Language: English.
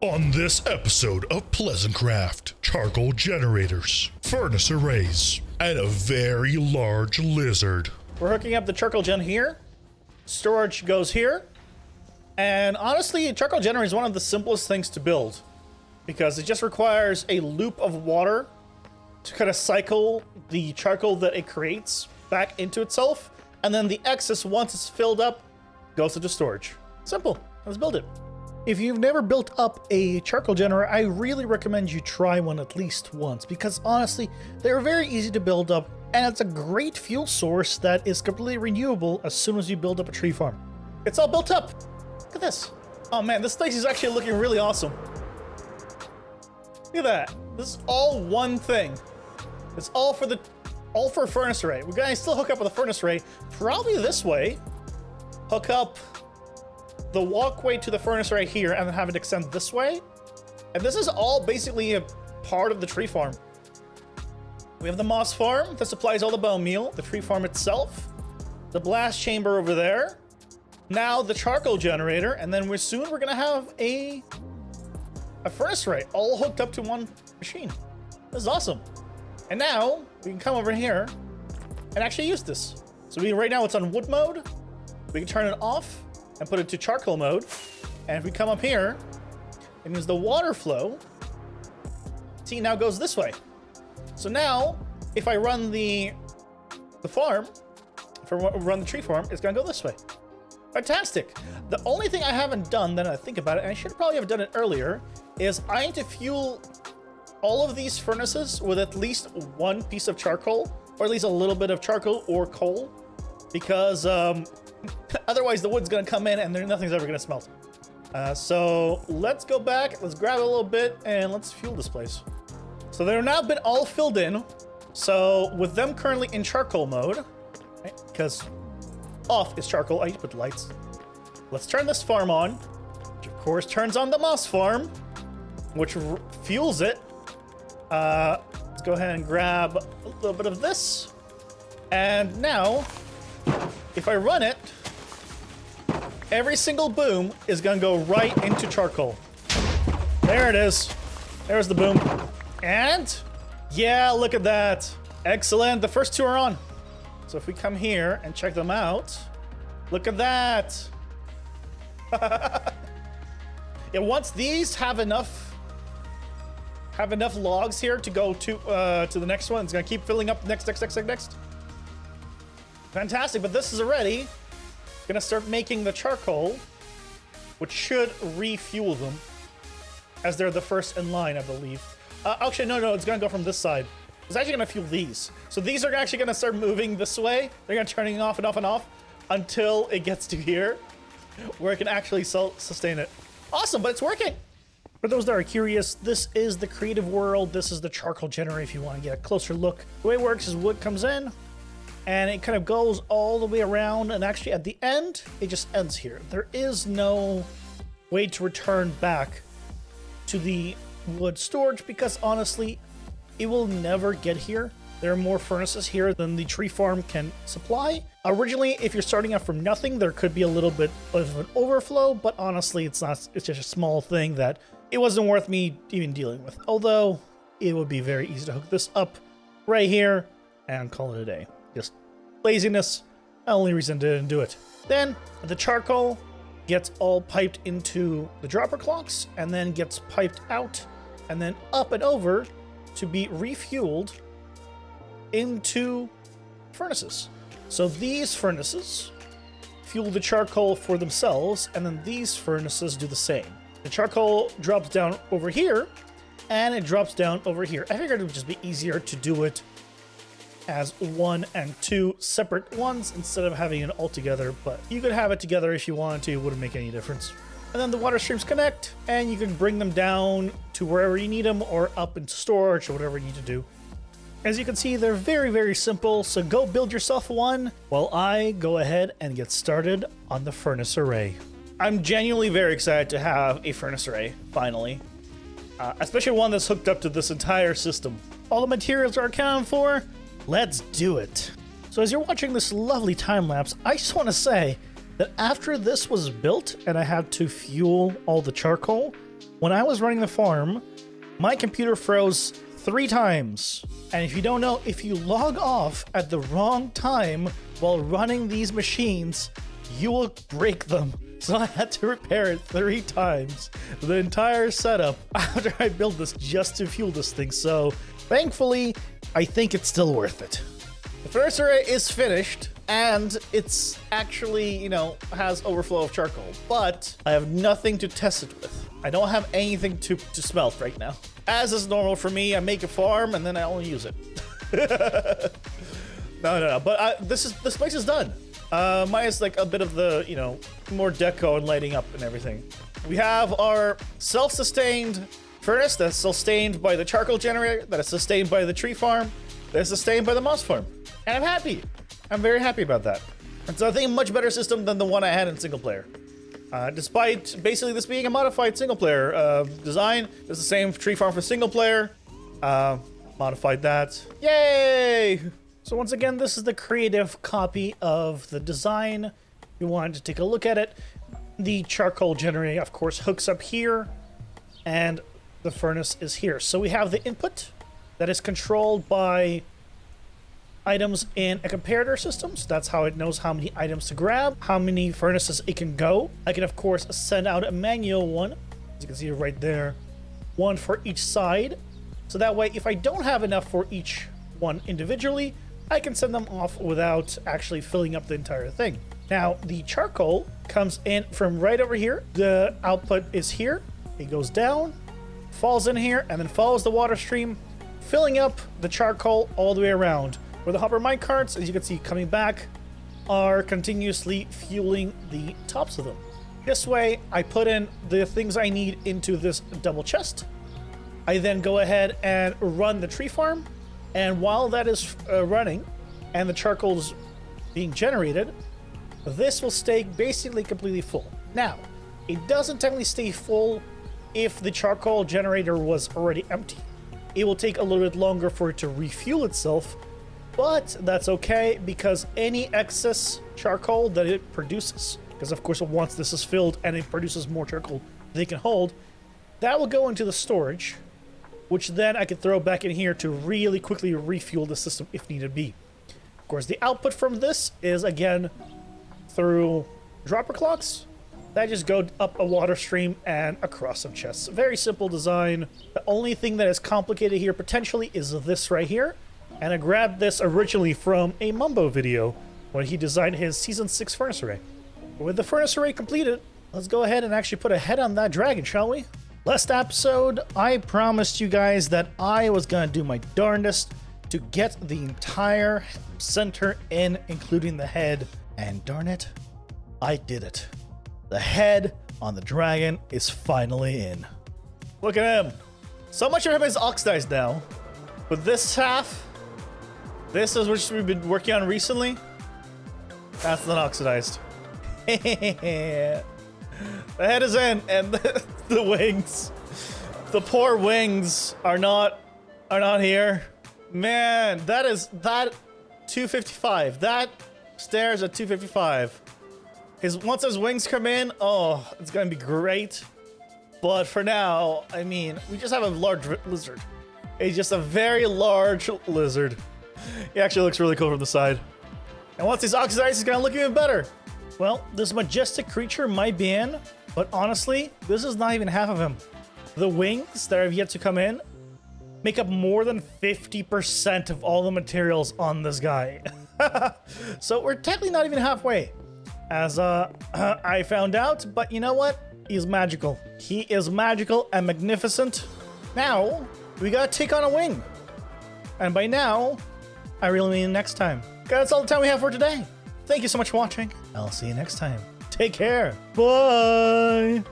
On this episode of PleasantCraft, charcoal generators, furnace arrays, and a very large lizard. We're hooking up the charcoal gen here. Storage goes here. And honestly, a charcoal generator is one of the simplest things to build because it just requires a loop of water to kind of cycle the charcoal that it creates back into itself. And then the excess, once it's filled up, goes into storage. Simple. Let's build it. If you've never built up a charcoal generator, I really recommend you try one at least once because honestly, they're very easy to build up and it's a great fuel source that is completely renewable as soon as you build up a tree farm. It's all built up. Look at this. Oh man, this place is actually looking really awesome. Look at that. This is all one thing. It's all for a furnace array. We're gonna still hook up with a furnace array, probably this way. Hook up the walkway to the furnace right here and then have it extend this way. And this is all basically a part of the tree farm. We have the moss farm that supplies all the bone meal, the tree farm itself, the blast chamber over there, now the charcoal generator, and then we're gonna have a furnace array all hooked up to one machine. This is awesome. And now we can come over here and actually use this. So right now it's on wood mode. We can turn it off and put it to charcoal mode. And if we come up here, it means the water flow, see, now goes this way. So now, if I run the farm, if I run the tree farm, it's gonna go this way. Fantastic. The only thing I haven't done, then I think about it, and I should probably have done it earlier, is I need to fuel all of these furnaces with at least one piece of charcoal, or at least a little bit of charcoal or coal, because otherwise the wood's gonna come in and nothing's ever gonna smelt. So let's go back, let's grab a little bit, and let's fuel this place. So they're now been all filled in. So with them currently in charcoal mode, because off is charcoal, I need to put lights. Let's turn this farm on, which of course turns on the moss farm, which fuels it. Let's go ahead and grab a little bit of this. And now, if I run it, every single boom is gonna go right into charcoal. There it is. There's the boom. And yeah, look at that. Excellent. The first two are on. So if we come here and check them out, look at that. Yeah, once these have enough logs here to go to the next one, it's gonna keep filling up next. Fantastic, but this is already gonna start making the charcoal, which should refuel them as they're the first in line, I believe. Actually, no, it's gonna go from this side. It's actually gonna fuel these. So these are actually gonna start moving this way. They're gonna turning off and off and off until it gets to here, where it can actually sustain it. Awesome, but it's working. For those that are curious, this is the creative world. This is the charcoal generator if you want to get a closer look. The way it works is wood comes in, and it kind of goes all the way around, and actually at the end, it just ends here. There is no way to return back to the wood storage because honestly, it will never get here. There are more furnaces here than the tree farm can supply. Originally, if you're starting out from nothing, there could be a little bit of an overflow, but honestly, it's not. It's just a small thing that it wasn't worth me even dealing with. Although, it would be very easy to hook this up right here and call it a day. Just laziness, the only reason I didn't do it. Then, the charcoal gets all piped into the dropper clocks, and then gets piped out, and then up and over to be refueled into furnaces. So these furnaces fuel the charcoal for themselves, and then these furnaces do the same. The charcoal drops down over here, and it drops down over here. I figured it would just be easier to do it as one and two separate ones instead of having it all together, but you could have it together if you wanted to. It wouldn't make any difference. And then the water streams connect, and you can bring them down to wherever you need them or up into storage or whatever you need to do. As you can see, they're very, very simple, so go build yourself one while I go ahead and get started on the furnace array. I'm genuinely very excited to have a furnace array, finally. Especially one that's hooked up to this entire system. All the materials are accounted for. Let's do it. So as you're watching this lovely time lapse, I just want to say that after this was built and I had to fuel all the charcoal, when I was running the farm, my computer froze 3 times. And if you don't know, if you log off at the wrong time while running these machines, you will break them. So I had to repair it 3 times, the entire setup, after I built this just to fuel this thing. So thankfully, I think it's still worth it. The furnace array is finished, and it's actually, has overflow of charcoal, but I have nothing to test it with. I don't have anything to smelt right now. As is normal for me, I make a farm and then I only use it. No, but this place is done. Minus like a bit of the, more deco and lighting up and everything. We have our self-sustained furnace that's sustained by the charcoal generator, that is sustained by the tree farm, that is sustained by the moss farm. And I'm happy. I'm very happy about that. It's, I think, a much better system than the one I had in single player. Despite basically this being a modified single player design, it's the same tree farm for single player. Modified that. Yay! So once again, this is the creative copy of the design. If you wanted to take a look at it, the charcoal generator, of course, hooks up here, and the furnace is here. So we have the input that is controlled by items in a comparator system. So that's how it knows how many items to grab, how many furnaces it can go. I can, of course, send out a manual one, as you can see right there, one for each side. So that way, if I don't have enough for each one individually, I can send them off without actually filling up the entire thing. Now, the charcoal comes in from right over here. The output is here. It goes down, falls in here, and then follows the water stream, filling up the charcoal all the way around. Where the hopper minecarts, as you can see coming back, are continuously fueling the tops of them. This way, I put in the things I need into this double chest. I then go ahead and run the tree farm, and while that is running and the charcoal is being generated, this will stay basically completely full. Now, it doesn't technically stay full if the charcoal generator was already empty. It will take a little bit longer for it to refuel itself, but that's okay because any excess charcoal that it produces, because of course once this is filled and it produces more charcoal they can hold, that will go into the storage, which then I can throw back in here to really quickly refuel the system if needed be. Of course, the output from this is again through dropper clocks that just go up a water stream and across some chests. Very simple design. The only thing that is complicated here potentially is this right here. And I grabbed this originally from a Mumbo video when he designed his Season 6 furnace array. With the furnace array completed, let's go ahead and actually put a head on that dragon, shall we? Last episode, I promised you guys that I was going to do my darndest to get the entire center in, including the head. And darn it, I did it. The head on the dragon is finally in. Look at him. So much of him is oxidized now. With this half, this is what we've been working on recently. That's not oxidized. The head is in, and the wings, the poor wings are not here. Man, that 255. That stares at 255. Once his wings come in, oh, it's gonna be great. But for now, I mean, we just have a large lizard. It's just a very large lizard. He actually looks really cool from the side. And once he's oxidized, he's gonna look even better. Well, this majestic creature might be in, but honestly, this is not even half of him. The wings that have yet to come in make up more than 50% of all the materials on this guy. So we're technically not even halfway, as I found out, but you know what? He's magical. He is magical and magnificent. Now, we gotta take on a wing. And by now, I really mean next time. That's all the time we have for today. Thank you so much for watching. I'll see you next time. Take care. Bye.